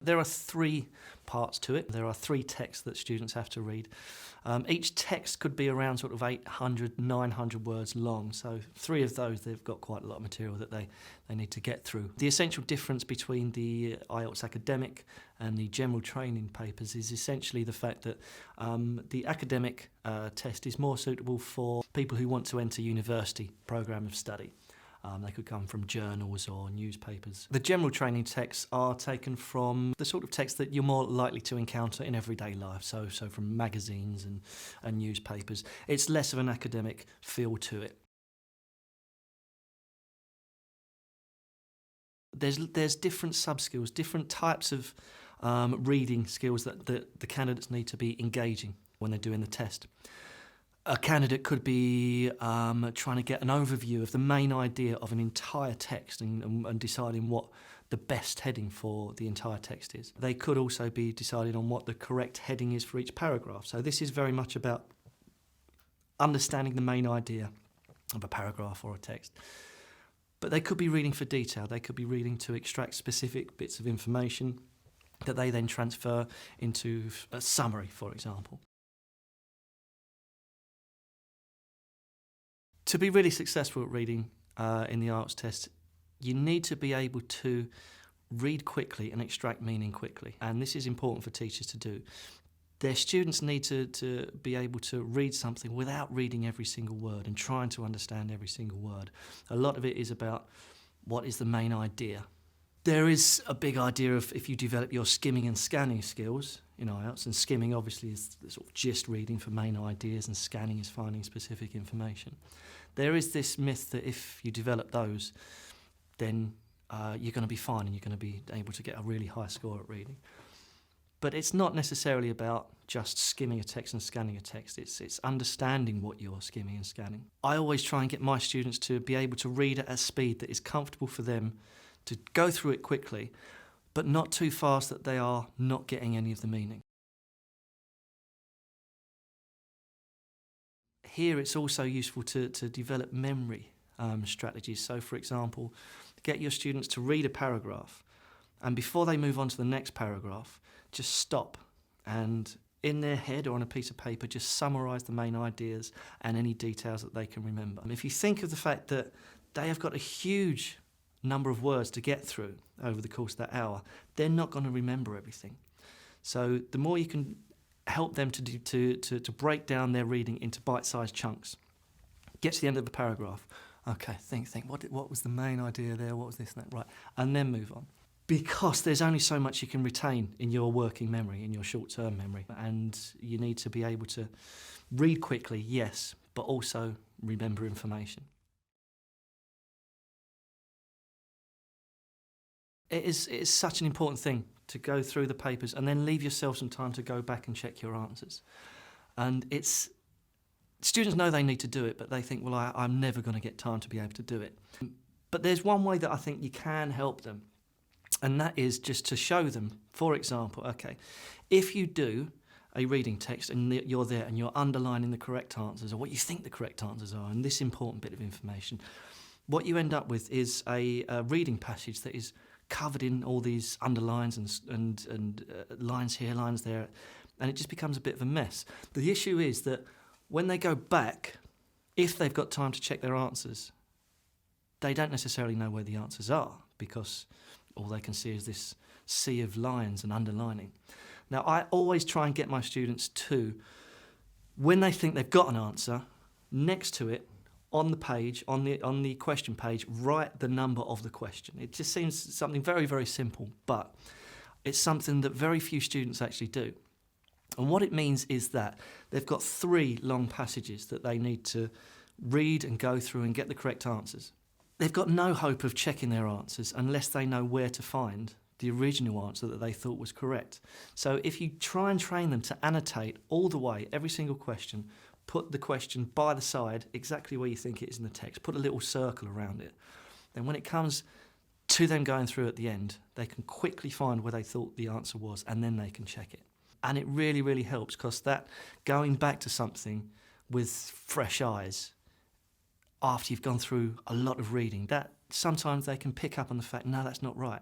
There are three parts to it. There are three texts that students have to read. Each text could be around sort of 800, 900 words long, so three of those, they've got quite a lot of material that they need to get through. The essential difference between the IELTS academic and the general training papers is essentially the fact that the academic test is more suitable for people who want to enter university programme of study. They could come from journals or newspapers. The general training texts are taken from the sort of texts that you're more likely to encounter in everyday life, so from magazines and newspapers. It's less of an academic feel to it. There's different sub-skills, different types of reading skills that the candidates need to be engaging when they're doing the test. A candidate could be trying to get an overview of the main idea of an entire text and deciding what the best heading for the entire text is. They could also be deciding on what the correct heading is for each paragraph. So this is very much about understanding the main idea of a paragraph or a text. But they could be reading for detail. They could be reading to extract specific bits of information that they then transfer into a summary, for example. To be really successful at reading in the IELTS test, you need to be able to read quickly and extract meaning quickly. And this is important for teachers to do. Their students need to be able to read something without reading every single word and trying to understand every single word. A lot of it is about what is the main idea. There is a big idea of if you develop your skimming and scanning skills in IELTS, and skimming obviously is the sort of gist reading for main ideas and scanning is finding specific information. There is this myth that if you develop those, then you're going to be fine and you're going to be able to get a really high score at reading. But it's not necessarily about just skimming a text and scanning a text, it's understanding what you're skimming and scanning. I always try and get my students to be able to read at a speed that is comfortable for them, to go through it quickly, but not too fast that they are not getting any of the meaning. Here it's also useful to develop memory strategies. So for example, get your students to read a paragraph and before they move on to the next paragraph, just stop and in their head or on a piece of paper just summarise the main ideas and any details that they can remember. And if you think of the fact that they have got a huge number of words to get through over the course of that hour, they're not going to remember everything. So the more you can help them to break down their reading into bite-sized chunks, get to the end of the paragraph, okay, think, what was the main idea there, what was this and that, right, and then move on. Because there's only so much you can retain in your working memory, in your short-term memory, and you need to be able to read quickly, yes, but also remember information. It is such an important thing to go through the papers and then leave yourself some time to go back and check your answers. And students know they need to do it, but they think, well, I'm never going to get time to be able to do it. But there's one way that I think you can help them, and that is just to show them, for example, okay, if you do a reading text and you're there and you're underlining the correct answers or what you think the correct answers are and this important bit of information, what you end up with is a reading passage that is covered in all these underlines and lines here, lines there, and it just becomes a bit of a mess. The issue is that when they go back, if they've got time to check their answers, they don't necessarily know where the answers are because all they can see is this sea of lines and underlining. Now, I always try and get my students to, when they think they've got an answer, next to it, on the page, on the question page, write the number of the question. It just seems something very, very simple, but it's something that very few students actually do. And what it means is that they've got 3 long passages that they need to read and go through and get the correct answers. They've got no hope of checking their answers unless they know where to find the original answer that they thought was correct. So if you try and train them to annotate all the way, every single question, put the question by the side, exactly where you think it is in the text, put a little circle around it, then when it comes to them going through at the end, they can quickly find where they thought the answer was and then they can check it. And it really, really helps because that going back to something with fresh eyes after you've gone through a lot of reading, that sometimes they can pick up on the fact, no, that's not right.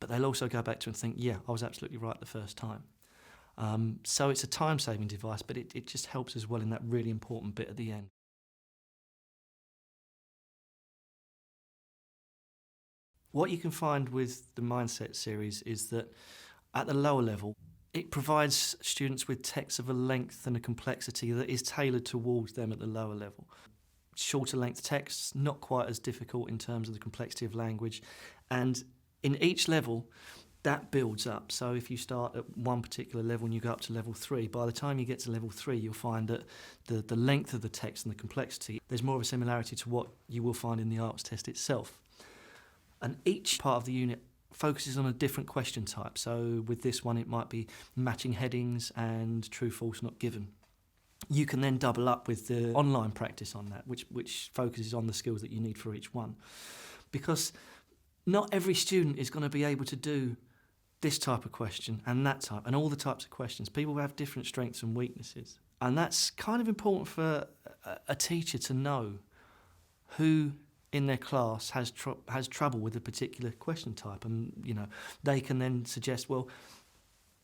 but they'll also go back to it and think, yeah, I was absolutely right the first time. So it's a time-saving device, but it just helps as well in that really important bit at the end. What you can find with the Mindset series is that at the lower level, it provides students with texts of a length and a complexity that is tailored towards them at the lower level. Shorter length texts, not quite as difficult in terms of the complexity of language, and in each level, that builds up. So if you start at one particular level and you go up to level 3, by the time you get to level 3, you'll find that the length of the text and the complexity, there's more of a similarity to what you will find in the IELTS test itself. And each part of the unit focuses on a different question type. So with this one, it might be matching headings and true, false, not given. You can then double up with the online practice on that, which focuses on the skills that you need for each one. Because not every student is going to be able to do this type of question and that type and all the types of questions. People have different strengths and weaknesses. And that's kind of important for a teacher to know who in their class has trouble with a particular question type. And, they can then suggest, well,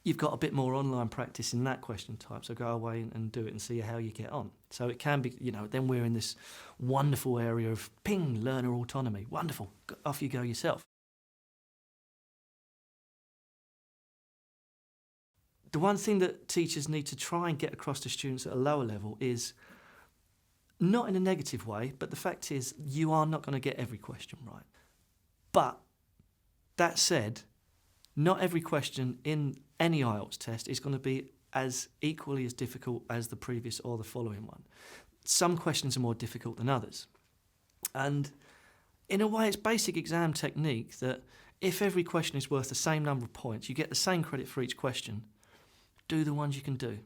you've got a bit more online practice in that question type, so go away and do it and see how you get on. So it can be, then we're in this wonderful area of ping, learner autonomy. Wonderful, off you go yourself. The one thing that teachers need to try and get across to students at a lower level is, not in a negative way, but the fact is you are not going to get every question right. But that said, not every question in any IELTS test is going to be as equally as difficult as the previous or the following one. Some questions are more difficult than others. And in a way, it's basic exam technique that if every question is worth the same number of points, you get the same credit for each question, do the ones you can do.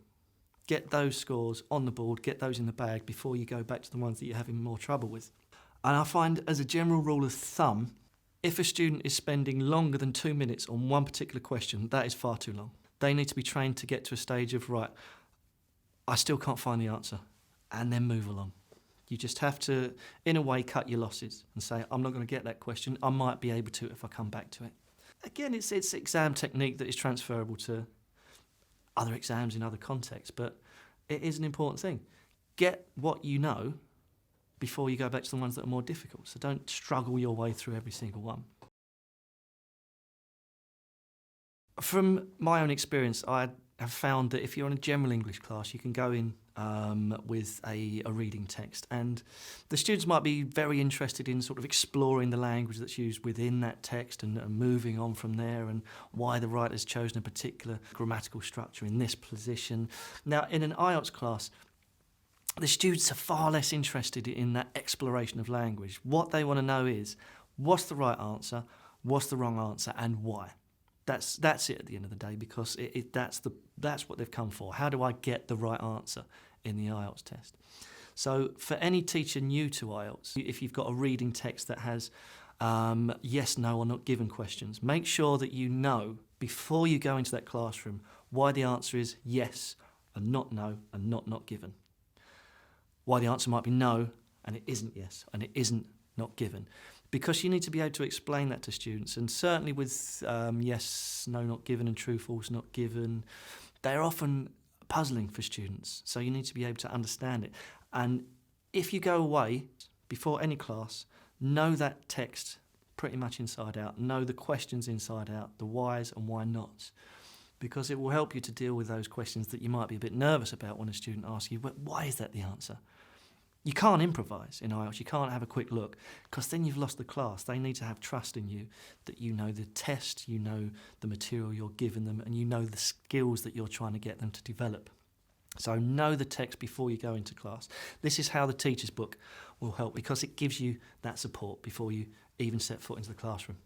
Get those scores on the board, get those in the bag before you go back to the ones that you're having more trouble with. And I find, as a general rule of thumb, if a student is spending longer than 2 minutes on one particular question, that is far too long. They need to be trained to get to a stage of, right, I still can't find the answer, and then move along. You just have to, in a way, cut your losses and say, I'm not going to get that question. I might be able to if I come back to it. Again, it's exam technique that is transferable to other exams in other contexts, but it is an important thing. Get what you know before you go back to the ones that are more difficult. So don't struggle your way through every single one. From my own experience, I have found that if you're in a general English class, you can go in with a reading text, and the students might be very interested in sort of exploring the language that's used within that text and moving on from there, and why the writer's chosen a particular grammatical structure in this position. Now, in an IELTS class, the students are far less interested in that exploration of language. What they want to know is, what's the right answer, what's the wrong answer, and why? That's it at the end of the day, because that's what they've come for. How do I get the right answer in the IELTS test? So for any teacher new to IELTS, if you've got a reading text that has yes, no, or not given questions, make sure that you know before you go into that classroom why the answer is yes and not no and not given. Why the answer might be no and it isn't yes and it isn't not given. Because you need to be able to explain that to students, and certainly with yes, no, not given, and true, false, not given, they're often puzzling for students, so you need to be able to understand it. And if you go away before any class, know that text pretty much inside out, know the questions inside out, the whys and why nots, because it will help you to deal with those questions that you might be a bit nervous about when a student asks you, well, why is that the answer? You can't improvise in IELTS, you can't have a quick look, because then you've lost the class. They need to have trust in you, that you know the test, you know the material you're giving them, and you know the skills that you're trying to get them to develop. So know the text before you go into class. This is how the teacher's book will help, because it gives you that support before you even set foot into the classroom.